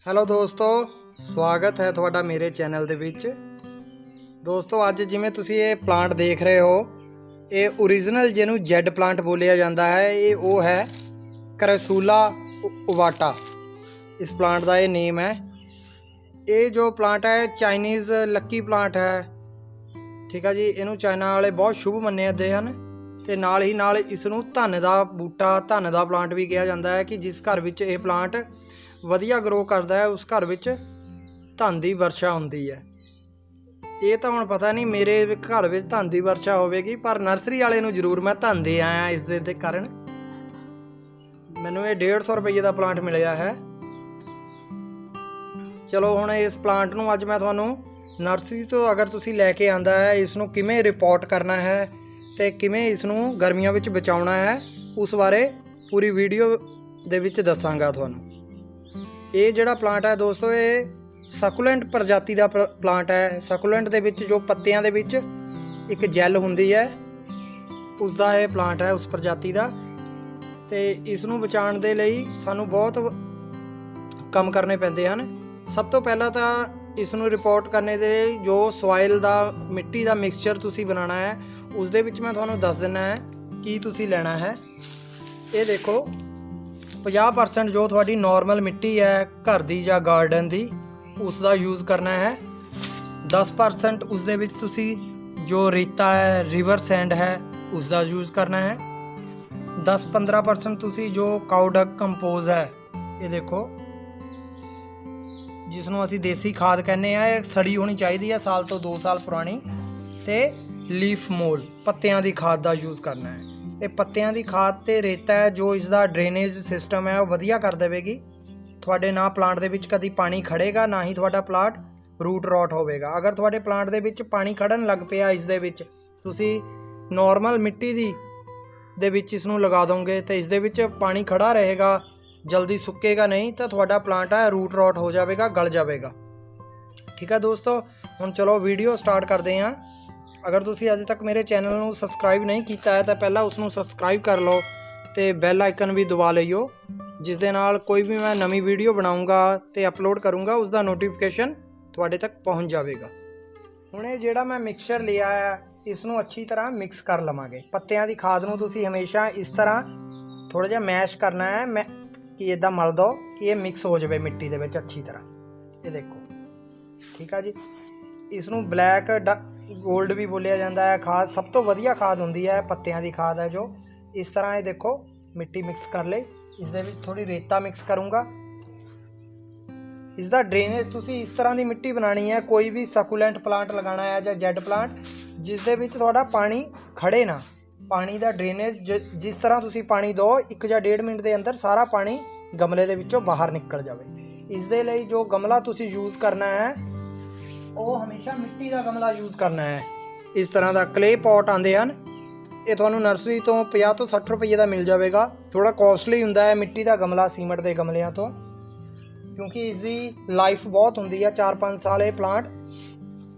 Hello ਦੋਸਤੋ, ਸਵਾਗਤ ਹੈ ਤੁਹਾਡਾ ਮੇਰੇ ਚੈਨਲ ਦੇ ਵਿੱਚ। ਦੋਸਤੋ ਅੱਜ ਜਿਵੇਂ ਤੁਸੀਂ ਇਹ ਪਲਾਂਟ ਦੇਖ ਰਹੇ ਹੋ, ਇਹ ਓਰੀਜਨਲ ਜਿਹਨੂੰ ਜੈਡ ਪਲਾਂਟ ਬੋਲਿਆ ਜਾਂਦਾ ਹੈ, ਇਹ ਉਹ ਹੈ ਕਰੈਸੂਲਾ ਓਵਾਟਾ। ਇਸ ਪਲਾਂਟ ਦਾ ਇਹ ਨੇਮ ਹੈ। ਇਹ ਜੋ ਪਲਾਂਟ ਹੈ ਚਾਈਨੀਜ਼ ਲੱਕੀ ਪਲਾਂਟ ਹੈ, ਠੀਕ ਹੈ ਜੀ। ਇਹਨੂੰ ਚਾਈਨਾ ਵਾਲੇ ਬਹੁਤ ਸ਼ੁਭ ਮੰਨੇ ਜਾਂਦੇ ਹਨ ਅਤੇ ਨਾਲ ਹੀ ਨਾਲ ਇਸ ਨੂੰ ਧਨ ਦਾ ਬੂਟਾ, ਧਨ ਦਾ ਪਲਾਂਟ ਵੀ ਕਿਹਾ ਜਾਂਦਾ ਹੈ ਕਿ ਜਿਸ ਘਰ ਵਿੱਚ ਇਹ ਪਲਾਂਟ ਵਧੀਆ ਗਰੋ ਕਰਦਾ ਹੈ ਉਸ ਘਰ ਵਿੱਚ ਧਨ ਦੀ ਵਰਸ਼ਾ ਹੁੰਦੀ ਹੈ। ਇਹ ਤਾਂ ਹੁਣ ਪਤਾ ਨਹੀਂ ਮੇਰੇ ਘਰ ਵਿੱਚ ਧਨ ਦੀ ਵਰਸ਼ਾ ਹੋਵੇਗੀ, ਪਰ ਨਰਸਰੀ ਵਾਲੇ ਨੂੰ ਜ਼ਰੂਰ ਮੈਂ ਧਨ ਦੇ ਆਇਆ। ਇਸ ਦੇ ਕਾਰਨ ਮੈਨੂੰ ਇਹ 150 ਰੁਪਏ ਦਾ ਪਲਾਂਟ ਮਿਲਿਆ ਹੈ। ਚਲੋ ਹੁਣ ਇਸ ਪਲਾਂਟ ਨੂੰ ਅੱਜ ਮੈਂ ਤੁਹਾਨੂੰ ਨਰਸਰੀ ਤੋਂ ਅਗਰ ਤੁਸੀਂ ਲੈ ਕੇ ਆਂਦਾ ਹੈ, ਇਸ ਨੂੰ ਕਿਵੇਂ ਰਿਪੋਰਟ ਕਰਨਾ ਹੈ ਅਤੇ ਕਿਵੇਂ ਇਸ ਨੂੰ ਗਰਮੀਆਂ ਵਿੱਚ ਬਚਾਉਣਾ ਹੈ, ਉਸ ਬਾਰੇ ਪੂਰੀ ਵੀਡੀਓ ਦੇ ਵਿੱਚ ਦੱਸਾਂਗਾ ਤੁਹਾਨੂੰ। ਇਹ ਜਿਹੜਾ ਪਲਾਂਟ ਹੈ ਦੋਸਤੋ, ਇਹ ਸਕੂਲੈਂਟ ਪ੍ਰਜਾਤੀ ਦਾ ਪਲਾਂਟ ਹੈ। ਸਕੂਲੈਂਟ ਦੇ ਵਿੱਚ ਜੋ ਪੱਤਿਆਂ ਦੇ ਵਿੱਚ ਇੱਕ ਜੈਲ ਹੁੰਦੀ ਹੈ, ਉਸ ਦਾ ਇਹ ਪਲਾਂਟ ਹੈ, ਉਸ ਪ੍ਰਜਾਤੀ ਦਾ। ਅਤੇ ਇਸ ਨੂੰ ਬਚਾਉਣ ਦੇ ਲਈ ਸਾਨੂੰ ਬਹੁਤ ਕੰਮ ਕਰਨੇ ਪੈਂਦੇ ਹਨ। ਸਭ ਤੋਂ ਪਹਿਲਾਂ ਤਾਂ ਇਸ ਨੂੰ ਰਿਪੋਰਟ ਕਰਨੇ ਦੇ ਲਈ ਜੋ ਸੋਇਲ ਦਾ, ਮਿੱਟੀ ਦਾ ਮਿਕਸਚਰ ਤੁਸੀਂ ਬਣਾਉਣਾ ਹੈ, ਉਸ ਦੇ ਵਿੱਚ ਮੈਂ ਤੁਹਾਨੂੰ ਦੱਸ ਦਿੰਦਾ ਹੈ ਕੀ ਤੁਸੀਂ ਲੈਣਾ ਹੈ। ਇਹ ਦੇਖੋ, 50% ਜੋ ਤੁਹਾਡੀ ਨੋਰਮਲ ਮਿੱਟੀ ਹੈ ਘਰ ਦੀ ਜਾਂ ਗਾਰਡਨ ਦੀ, ਉਸ ਦਾ ਯੂਜ਼ ਕਰਨਾ ਹੈ। 10% ਉਸ ਦੇ ਵਿੱਚ ਤੁਸੀਂ ਜੋ ਰੇਤਾ ਹੈ, ਰਿਵਰ ਸੈਂਡ ਹੈ, ਉਸ ਦਾ ਯੂਜ਼ ਕਰਨਾ ਹੈ। 10-15% ਤੁਸੀਂ ਜੋ ਕਾਊ ਡੰਗ ਕੰਪੋਜ਼ ਹੈ, ਇਹ ਦੇਖੋ, ਜਿਸ ਨੂੰ ਅਸੀਂ ਦੇਸੀ ਖਾਦ ਕਹਿੰਦੇ ਆ, ਇਹ ਸੜੀ ਹੋਣੀ ਚਾਹੀਦੀ ਹੈ, ਸਾਲ ਤੋਂ 2 ਸਾਲ ਪੁਰਾਣੀ। ਅਤੇ ਲੀਫ ਮੋਲ, ਪੱਤਿਆਂ ਦੀ ਖਾਦ ਦਾ ਯੂਜ਼ ਕਰਨਾ ਹੈ। ਇਹ ਪੱਤਿਆਂ ਦੀ ਖਾਦ ਅਤੇ ਰੇਤਾ ਹੈ ਜੋ ਇਸ ਦਾ ਡਰੇਨੇਜ ਸਿਸਟਮ ਹੈ ਉਹ ਵਧੀਆ ਕਰ ਦੇਵੇਗੀ। ਤੁਹਾਡੇ ਨਾ ਪਲਾਂਟ ਦੇ ਵਿੱਚ ਕਦੀ ਪਾਣੀ ਖੜੇਗਾ, ਨਾ ਹੀ ਤੁਹਾਡਾ ਪਲਾਂਟ ਰੂਟ ਰੋਟ ਹੋਵੇਗਾ। ਅਗਰ ਤੁਹਾਡੇ ਪਲਾਂਟ ਦੇ ਵਿੱਚ ਪਾਣੀ ਖੜਨ ਲੱਗ ਪਿਆ, ਇਸ ਦੇ ਵਿੱਚ ਤੁਸੀਂ ਨੋਰਮਲ ਮਿੱਟੀ ਦੇ ਵਿੱਚ ਇਸ ਨੂੰ ਲਗਾ ਦੋਗੇ ਅਤੇ ਇਸ ਦੇ ਵਿੱਚ ਪਾਣੀ ਖੜਾ ਰਹੇਗਾ, ਜਲਦੀ ਸੁੱਕੇਗਾ ਨਹੀਂ, ਤਾਂ ਤੁਹਾਡਾ ਪਲਾਂਟ ਹੈ ਰੂਟ ਰੋਟ ਹੋ ਜਾਵੇਗਾ, ਗਲ ਜਾਵੇਗਾ। ਠੀਕ ਹੈ ਦੋਸਤੋ, ਹੁਣ ਚਲੋ ਵੀਡੀਓ ਸਟਾਰਟ ਕਰਦੇ ਹਾਂ। ਅਗਰ ਤੁਸੀਂ ਅਜੇ ਤੱਕ ਮੇਰੇ ਚੈਨਲ ਨੂੰ ਸਬਸਕ੍ਰਾਈਬ ਨਹੀਂ ਕੀਤਾ ਹੈ ਤਾਂ ਪਹਿਲਾਂ ਉਸ ਨੂੰ ਸਬਸਕ੍ਰਾਈਬ ਕਰ ਲਓ ਅਤੇ ਬੈਲ ਆਈਕਨ ਵੀ ਦਬਾ ਲਈਓ, ਜਿਸ ਦੇ ਨਾਲ ਕੋਈ ਵੀ ਮੈਂ ਨਵੀਂ ਵੀਡੀਓ ਬਣਾਉਂਗਾ ਅਤੇ ਅਪਲੋਡ ਕਰੂੰਗਾ, ਉਸ ਦਾ ਨੋਟੀਫਿਕੇਸ਼ਨ ਤੁਹਾਡੇ ਤੱਕ ਪਹੁੰਚ ਜਾਵੇਗਾ। ਹੁਣ ਇਹ ਜਿਹੜਾ ਮੈਂ ਮਿਕਸਚਰ ਲਿਆ ਹੈ, ਇਸ ਨੂੰ ਅੱਛੀ ਤਰ੍ਹਾਂ ਮਿਕਸ ਕਰ ਲਵਾਂਗੇ। ਪੱਤਿਆਂ ਦੀ ਖਾਦ ਨੂੰ ਤੁਸੀਂ ਹਮੇਸ਼ਾ ਇਸ ਤਰ੍ਹਾਂ ਥੋੜ੍ਹਾ ਜਿਹਾ ਮੈਸ਼ ਕਰਨਾ ਹੈ, ਕਿ ਇੱਦਾਂ ਮਲ ਦਿਓ ਕਿ ਇਹ ਮਿਕਸ ਹੋ ਜਾਵੇ ਮਿੱਟੀ ਦੇ ਵਿੱਚ ਅੱਛੀ ਤਰ੍ਹਾਂ। ਇਹ ਦੇਖੋ, ਠੀਕ ਆ ਜੀ। ਇਸ ਨੂੰ ਬਲੈਕ ਗੋਲਡ ਵੀ ਬੋਲਿਆ ਜਾਂਦਾ ਹੈ। ਖਾਦ ਸਭ ਤੋਂ ਵਧੀਆ ਖਾਦ ਹੁੰਦੀ ਹੈ, ਪੱਤਿਆਂ ਦੀ ਖਾਦ ਹੈ ਜੋ। ਇਸ ਤਰ੍ਹਾਂ ਇਹ ਦੇਖੋ, ਮਿੱਟੀ ਮਿਕਸ ਕਰ ਲਈ। ਇਸ ਦੇ ਵਿੱਚ ਥੋੜ੍ਹੀ ਰੇਤਾ ਮਿਕਸ ਕਰੂੰਗਾ। ਇਸ ਦਾ ਡਰੇਨੇਜ ਤੁਸੀਂ ਇਸ ਤਰ੍ਹਾਂ ਦੀ ਮਿੱਟੀ ਬਣਾਉਣੀ ਹੈ, ਕੋਈ ਵੀ ਸਕੂਲੈਂਟ ਪਲਾਂਟ ਲਗਾਉਣਾ ਹੈ ਜਾਂ ਜੈਡ ਪਲਾਂਟ, ਜਿਸ ਦੇ ਵਿੱਚ ਤੁਹਾਡਾ ਪਾਣੀ ਖੜੇ ਨਾ। ਪਾਣੀ ਦਾ ਡਰੇਨੇਜ ਜਿਸ ਤਰ੍ਹਾਂ ਤੁਸੀਂ ਪਾਣੀ ਦਿਓ, 1 ਜਾਂ 1.5 ਮਿੰਟ ਦੇ ਅੰਦਰ ਸਾਰਾ ਪਾਣੀ ਗਮਲੇ ਦੇ ਵਿੱਚੋਂ ਬਾਹਰ ਨਿਕਲ ਜਾਵੇ। ਇਸ ਦੇ ਲਈ ਜੋ ਗਮਲਾ ਤੁਸੀਂ ਯੂਜ਼ ਕਰਨਾ ਹੈ, ਉਹ ਹਮੇਸ਼ਾ ਮਿੱਟੀ ਦਾ ਗਮਲਾ ਯੂਜ਼ ਕਰਨਾ ਹੈ। ਇਸ ਤਰ੍ਹਾਂ ਦਾ ਕਲੇ ਪੋਟ ਆਉਂਦੇ ਹਨ, ਇਹ ਤੁਹਾਨੂੰ ਨਰਸਰੀ ਤੋਂ 50 ਤੋਂ 60 ਰੁਪਏ ਦਾ ਮਿਲ ਜਾਵੇਗਾ। ਥੋੜ੍ਹਾ ਕੋਸਟਲੀ ਹੁੰਦਾ ਹੈ ਮਿੱਟੀ ਦਾ ਗਮਲਾ ਸੀਮੈਂਟ ਦੇ ਗਮਲਿਆਂ ਤੋਂ, ਕਿਉਂਕਿ ਇਸ ਦੀ ਲਾਈਫ ਬਹੁਤ ਹੁੰਦੀ ਹੈ, 4-5 ਸਾਲ। ਇਹ ਪਲਾਂਟ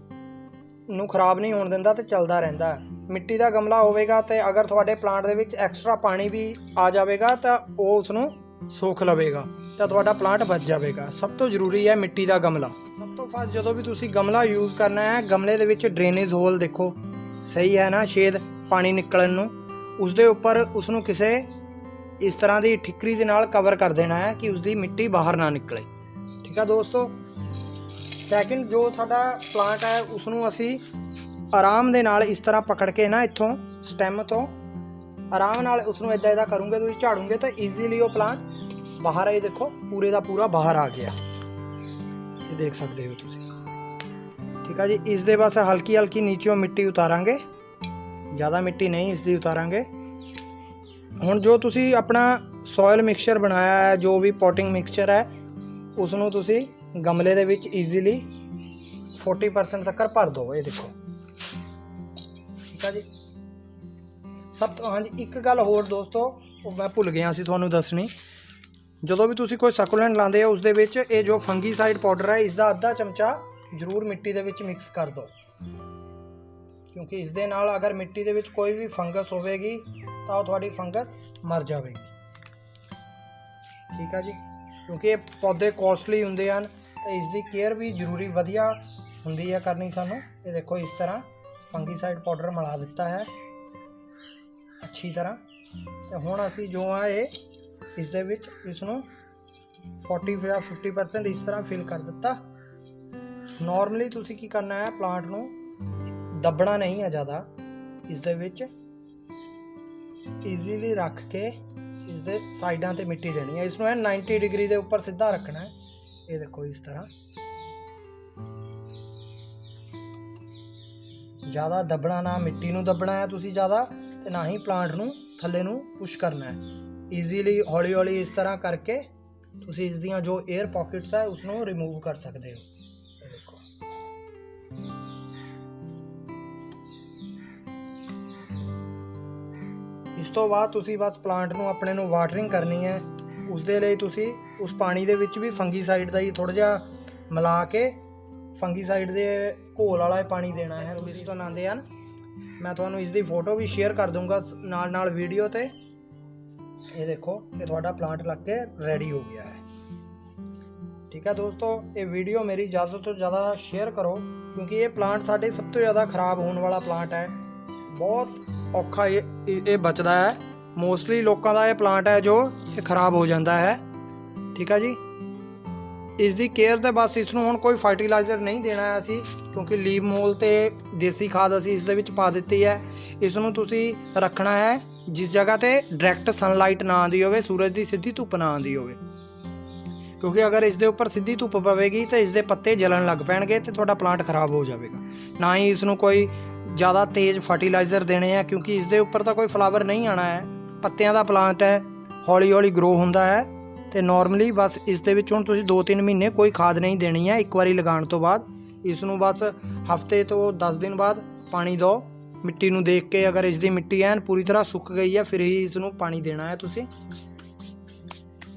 ਨੂੰ ਖ਼ਰਾਬ ਨਹੀਂ ਹੋਣ ਦਿੰਦਾ ਅਤੇ ਚੱਲਦਾ ਰਹਿੰਦਾ ਹੈ। ਮਿੱਟੀ ਦਾ ਗਮਲਾ ਹੋਵੇਗਾ ਅਤੇ ਅਗਰ ਤੁਹਾਡੇ ਪਲਾਂਟ ਦੇ ਵਿੱਚ ਐਕਸਟਰਾ ਪਾਣੀ ਵੀ ਆ ਜਾਵੇਗਾ ਤਾਂ ਉਹ ਉਸ ਨੂੰ ਸੋਖ ਲਵੇਗਾ ਤਾਂ ਤੁਹਾਡਾ ਪਲਾਂਟ ਬਚ ਜਾਵੇਗਾ। ਸਭ ਤੋਂ ਜ਼ਰੂਰੀ ਹੈ ਮਿੱਟੀ ਦਾ ਗਮਲਾ। ਸਭ ਤੋਂ ਫਸਟ ਜਦੋਂ ਵੀ ਤੁਸੀਂ ਗਮਲਾ ਯੂਜ਼ ਕਰਨਾ ਹੈ, ਗਮਲੇ ਦੇ ਵਿੱਚ ਡਰੇਨੇਜ ਹੋਲ ਦੇਖੋ, ਸਹੀ ਹੈ ਨਾ, ਛੇਦ ਪਾਣੀ ਨਿਕਲਣ ਨੂੰ। ਉਸ ਦੇ ਉੱਪਰ ਉਸ ਨੂੰ ਕਿਸੇ ਇਸ ਤਰ੍ਹਾਂ ਦੀ ਠਿਕਰੀ ਦੇ ਨਾਲ ਕਵਰ ਕਰ ਦੇਣਾ ਹੈ ਕਿ ਉਸਦੀ ਮਿੱਟੀ ਬਾਹਰ ਨਾ ਨਿਕਲੇ। ਠੀਕ ਹੈ ਦੋਸਤੋ। ਸੈਕਿੰਡ, ਜੋ ਸਾਡਾ ਪਲਾਂਟ ਹੈ ਉਸ ਨੂੰ ਅਸੀਂ ਆਰਾਮ ਦੇ ਨਾਲ ਇਸ ਤਰ੍ਹਾਂ ਪਕੜ ਕੇ ਨਾ, ਇੱਥੋਂ ਸਟੈਮ ਤੋਂ ਆਰਾਮ ਨਾਲ ਉਸ ਨੂੰ ਇੱਦਾਂ ਕਰੂੰਗੇ, ਤੁਸੀਂ ਝਾੜੂਗੇ ਤਾਂ ਈਜ਼ੀਲੀ ਉਹ ਪਲਾਂਟ ਬਾਹਰ ਆਏ। ਦੇਖੋ, ਪੂਰੇ ਦਾ ਪੂਰਾ ਬਾਹਰ ਆ ਗਿਆ, ਇਹ ਦੇਖ ਸਕਦੇ ਹੋ ਤੁਸੀਂ। ਠੀਕ ਹੈ ਜੀ। ਇਸ ਦੇ ਬਸ ਹਲਕੀ ਹਲਕੀ ਨੀਚਿਓਂ ਮਿੱਟੀ ਉਤਾਰਾਂਗੇ, ਜ਼ਿਆਦਾ ਮਿੱਟੀ ਨਹੀਂ ਇਸ ਦੀ ਉਤਾਰਾਂਗੇ। ਹੁਣ ਜੋ ਤੁਸੀਂ ਆਪਣਾ ਸੋਇਲ ਮਿਕਸਚਰ ਬਣਾਇਆ ਹੈ, ਜੋ ਵੀ ਪੋਟਿੰਗ ਮਿਕਸਚਰ ਹੈ, ਉਸ ਨੂੰ ਤੁਸੀਂ ਗਮਲੇ ਦੇ ਵਿੱਚ ਈਜ਼ੀਲੀ 40% ਤੱਕ ਭਰ ਦਿਓ। ਇਹ ਦੇਖੋ, ਠੀਕ ਹੈ ਜੀ। ਸਭ ਤੋਂ ਹਾਂਜੀ, ਇੱਕ ਗੱਲ ਹੋਰ ਦੋਸਤੋ, ਉਹ ਮੈਂ ਭੁੱਲ ਗਿਆ ਸੀ ਤੁਹਾਨੂੰ ਦੱਸਣੀ। ਜਦੋਂ ਵੀ ਤੁਸੀਂ ਕੋਈ ਸਕੂਲੈਂਟ ਲਾਉਂਦੇ ਹੋ, ਉਸ ਦੇ ਵਿੱਚ ਇਹ ਜੋ ਫੰਗੀਸਾਈਡ ਪਾਊਡਰ ਹੈ, ਇਸ ਦਾ ਅੱਧਾ ਚਮਚਾ ਜ਼ਰੂਰ ਮਿੱਟੀ ਦੇ ਵਿੱਚ ਮਿਕਸ ਕਰ ਦਿਓ, ਕਿਉਂਕਿ ਇਸ ਦੇ ਨਾਲ ਅਗਰ ਮਿੱਟੀ ਦੇ ਵਿੱਚ ਕੋਈ ਵੀ ਫੰਗਸ ਹੋਵੇਗੀ ਤਾਂ ਉਹ ਤੁਹਾਡੀ ਫੰਗਸ ਮਰ ਜਾਵੇਗੀ। ਠੀਕ ਹੈ ਜੀ। ਕਿਉਂਕਿ ਇਹ ਪੌਦੇ ਕੋਸਟਲੀ ਹੁੰਦੇ ਹਨ ਤੇ ਇਸ ਦੀ ਕੇਅਰ ਵੀ ਜ਼ਰੂਰੀ ਵਧੀਆ ਹੁੰਦੀ ਹੈ ਕਰਨੀ ਸਾਨੂੰ। ਇਹ ਦੇਖੋ ਇਸ ਤਰ੍ਹਾਂ ਫੰਗੀਸਾਈਡ ਪਾਊਡਰ ਮਿਲਾ ਦਿੱਤਾ ਹੈ ਅੱਛੀ ਤਰ੍ਹਾਂ। ਤੇ ਹੁਣ ਅਸੀਂ ਜੋ ਆ ਇਹ ਇਸ ਦੇ ਵਿੱਚ ਇਸ ਨੂੰ 40 ਜਾਂ 50% ਇਸ ਤਰ੍ਹਾਂ ਫਿਲ ਕਰ ਦਿੱਤਾ। ਨੋਰਮਲੀ ਤੁਸੀਂ ਕੀ ਕਰਨਾ ਹੈ, ਪਲਾਂਟ ਨੂੰ ਦੱਬਣਾ ਨਹੀਂ ਹੈ ਜ਼ਿਆਦਾ, ਇਸ ਦੇ ਵਿੱਚ ਈਜ਼ੀਲੀ ਰੱਖ ਕੇ ਇਸ ਦੇ ਸਾਈਡਾਂ ਤੇ ਮਿੱਟੀ ਦੇਣੀ ਹੈ। ਇਸ ਨੂੰ 90 ਡਿਗਰੀ ਦੇ ਉੱਪਰ ਸਿੱਧਾ ਰੱਖਣਾ ਹੈ। ਇਹ ਦੇਖੋ ਇਸ ਤਰ੍ਹਾਂ, ਜ਼ਿਆਦਾ ਦੱਬਣਾ ਨਾ, ਮਿੱਟੀ ਨੂੰ ਦੱਬਣਾ ਹੈ ਤੁਸੀਂ ਜ਼ਿਆਦਾ, ਤੇ ਨਾ ਹੀ ਪਲਾਂਟ ਨੂੰ ਥੱਲੇ ਨੂੰ ਪੁਸ਼ ਕਰਨਾ ਹੈ। ਈਜ਼ੀਲੀ ਹੌਲੀ ਹੌਲੀ ਇਸ ਤਰ੍ਹਾਂ ਕਰਕੇ ਤੁਸੀਂ ਇਸ ਦੀਆਂ ਜੋ 에ਅਰ ਪਾਕਟਸ ਹੈ ਉਸ ਨੂੰ ਰਿਮੂਵ ਕਰ ਸਕਦੇ ਹੋ। ਇਹ ਦੇਖੋ ਇਸ ਤੋਂ ਬਾਅਦ ਤੁਸੀਂ ਬਸ ਪਲਾਂਟ ਨੂੰ ਆਪਣੇ ਨੂੰ ਵਾਟਰਿੰਗ ਕਰਨੀ ਹੈ। ਉਸ ਦੇ ਲਈ ਤੁਸੀਂ ਉਸ ਪਾਣੀ ਦੇ ਵਿੱਚ ਵੀ ਫੰਗੀਸਾਈਡ ਦਾ ਹੀ ਥੋੜ੍ਹਾ ਜਿਹਾ ਮਿਲਾ ਕੇ ਫੰਗੀਸਾਈਡ ਦੇ ਘੋਲ ਵਾਲਾ ਪਾਣੀ ਦੇਣਾ ਹੈ। ਮਿਸਟਨ ਆਉਂਦੇ ਹਨ, ਮੈਂ ਤੁਹਾਨੂੰ ਇਸ ਦੀ ਫੋਟੋ ਵੀ ਸ਼ੇਅਰ ਕਰ ਦੂੰਗਾ ਨਾਲ ਵੀਡੀਓ ਤੇ। ਇਹ ਦੇਖੋ ਇਹ ਤੁਹਾਡਾ ਪਲਾਂਟ ਲੱਗ ਕੇ ਰੈਡੀ ਹੋ ਗਿਆ ਹੈ। ਠੀਕ ਹੈ ਦੋਸਤੋ, ਇਹ ਵੀਡੀਓ ਮੇਰੀ ਜ਼ਿਆਦਾ ਤੋਂ ਜ਼ਿਆਦਾ ਸ਼ੇਅਰ ਕਰੋ ਕਿਉਂਕਿ ਇਹ ਪਲਾਂਟ ਸਾਡੇ ਸਭ ਤੋਂ ਜ਼ਿਆਦਾ ਖਰਾਬ ਹੋਣ ਵਾਲਾ ਪਲਾਂਟ ਹੈ। ਬਹੁਤ ਔਖਾ ਇਹ ਬਚਦਾ ਹੈ। ਮੋਸਟਲੀ ਲੋਕਾਂ ਦਾ ਇਹ ਪਲਾਂਟ ਹੈ ਜੋ ਇਹ ਖਰਾਬ ਹੋ ਜਾਂਦਾ ਹੈ। ਠੀਕ ਹੈ ਜੀ, ਇਸ ਦੀ ਕੇਅਰ ਤੇ ਬਸ ਇਸ ਨੂੰ ਹੁਣ ਕੋਈ ਫਰਟੀਲਾਈਜ਼ਰ ਨਹੀਂ ਦੇਣਾ ਹੈ ਅਸੀਂ, ਕਿਉਂਕਿ ਲੀਵ ਮੋਲ ਤੇ ਦੇਸੀ ਖਾਦ ਅਸੀਂ ਇਸ ਦੇ ਵਿੱਚ ਪਾ ਦਿੱਤੀ ਹੈ। ਇਸ ਨੂੰ ਤੁਸੀਂ ਰੱਖਣਾ ਹੈ ਜਿਸ ਜਗ੍ਹਾ ਤੇ ਡਾਇਰੈਕਟ ਸਨਲਾਈਟ ਨਾ ਆਉਂਦੀ ਹੋਵੇ, ਸੂਰਜ ਦੀ ਸਿੱਧੀ ਧੁੱਪ ਨਾ ਆਉਂਦੀ ਹੋਵੇ, ਕਿਉਂਕਿ ਅਗਰ ਇਸ ਦੇ ਉੱਪਰ ਸਿੱਧੀ ਧੁੱਪ ਪਵੇਗੀ ਤਾਂ ਇਸ ਦੇ ਪੱਤੇ ਜਲਣ ਲੱਗ ਪੈਣਗੇ ਤੇ ਤੁਹਾਡਾ ਪਲਾਂਟ ਖਰਾਬ ਹੋ ਜਾਵੇਗਾ। ਨਾ ਹੀ ਇਸ ਨੂੰ ਕੋਈ ਜ਼ਿਆਦਾ ਤੇਜ਼ ਫਰਟੀਲਾਈਜ਼ਰ ਦੇਣੇ ਆ, ਕਿਉਂਕਿ ਇਸ ਦੇ ਉੱਪਰ ਤਾਂ ਕੋਈ ਫਲਾਵਰ ਨਹੀਂ ਆਉਣਾ ਹੈ, ਪੱਤਿਆਂ ਦਾ ਪਲਾਂਟ ਹੈ, ਹੌਲੀ ਹੌਲੀ ਗਰੋ ਹੁੰਦਾ ਹੈ। ਤੇ ਨਾਰਮਲੀ ਬਸ ਇਸ ਦੇ ਵਿੱਚ ਹੁਣ ਤੁਸੀਂ 2-3 ਮਹੀਨੇ ਕੋਈ ਖਾਦ ਨਹੀਂ ਦੇਣੀ ਹੈ। ਇੱਕ ਵਾਰੀ ਲਗਾਉਣ ਤੋਂ ਬਾਅਦ ਇਸ ਨੂੰ ਬਸ ਹਫਤੇ ਤੋਂ 10 ਦਿਨ ਬਾਅਦ ਪਾਣੀ ਦਿਓ। ਮਿੱਟੀ ਨੂੰ ਦੇਖ ਕੇ, ਅਗਰ ਇਸ ਦੀ ਮਿੱਟੀ ਐਨ ਪੂਰੀ ਤਰ੍ਹਾਂ ਸੁੱਕ ਗਈ ਹੈ ਫਿਰ ਹੀ ਇਸ ਨੂੰ ਪਾਣੀ ਦੇਣਾ ਹੈ ਤੁਸੀਂ।